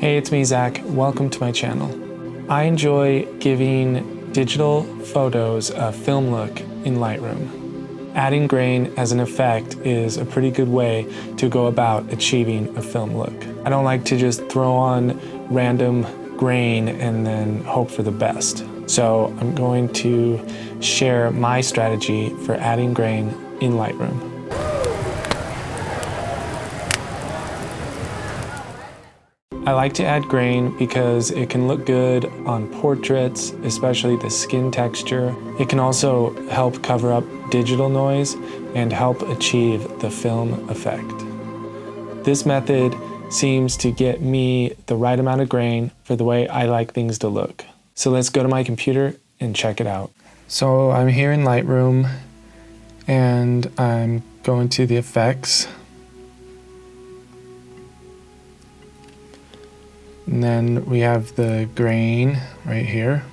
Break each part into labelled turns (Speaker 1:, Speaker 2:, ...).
Speaker 1: Hey, it's me, Zach. Welcome to my channel. I enjoy giving digital photos a film look in Lightroom. Adding grain as an effect is a pretty good way to go about achieving a film look. I don't like to just throw on random grain and then hope for the best. So I'm going to share my strategy for adding grain in Lightroom. I like to add grain because it can look good on portraits, especially the skin texture. It can also help cover up digital noise and help achieve the film effect. This method seems to get me the right amount of grain for the way I like things to look. So let's go to my computer and check it out. So I'm here in Lightroom and I'm going to the effects. And then we have the grain right here.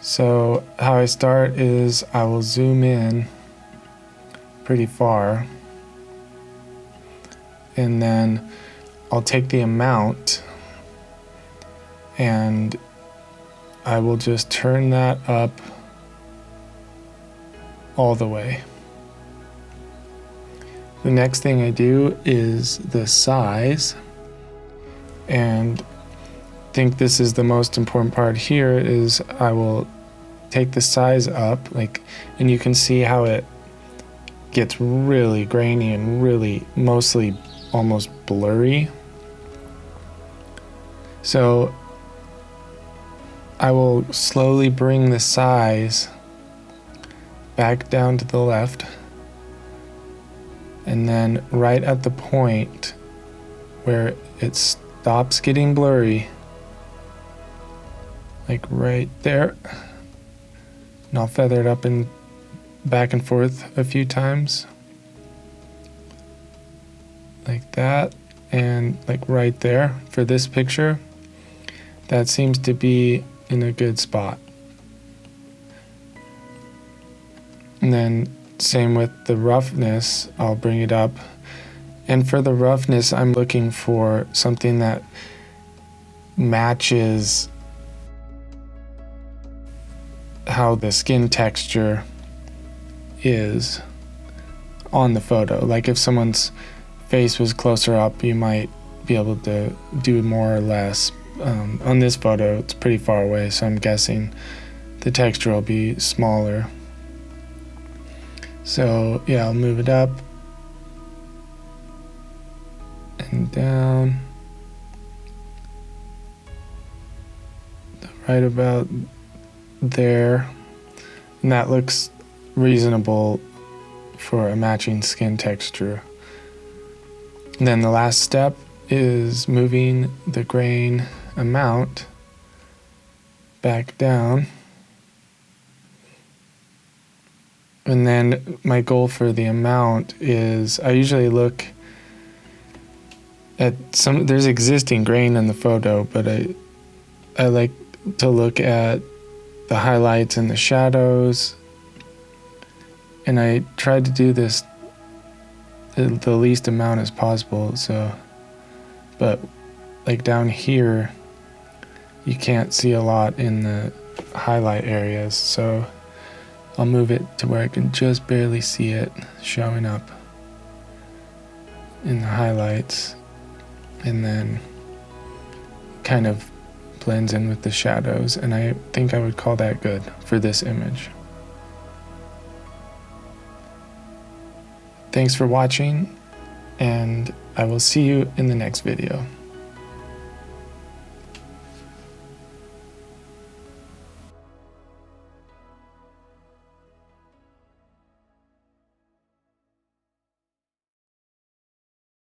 Speaker 1: So how I start is I will zoom in pretty far. And then I'll take the amount and I will just turn that up all the way. The next thing I do is the size. And I think this is the most important part here is I will take the size up, and you can see how it gets really grainy and really mostly almost blurry. So I will slowly bring the size back down to the left, and then right at the point where it stops getting blurry, like right there, and I'll feather it up and back and forth a few times like that, and like right there for this picture, that seems to be in a good spot. And then same with the roughness, I'll bring it up. And for the roughness, I'm looking for something that matches how the skin texture is on the photo. Like if someone's face was closer up, you might be able to do more or less. On this photo, it's pretty far away, so I'm guessing the texture will be smaller. So yeah, I'll move it up and down, right about there, and that looks reasonable for a matching skin texture. And then the last step is moving the grain amount back down. And then my goal for the amount is I usually look at there's existing grain in the photo, but I like to look at the highlights and the shadows, and I tried to do this the least amount as possible. So, but like down here, you can't see a lot in the highlight areas, so I'll move it to where I can just barely see it showing up in the highlights, and then kind of blends in with the shadows, and I think I would call that good for this image. Thanks for watching, and I will see you in the next video.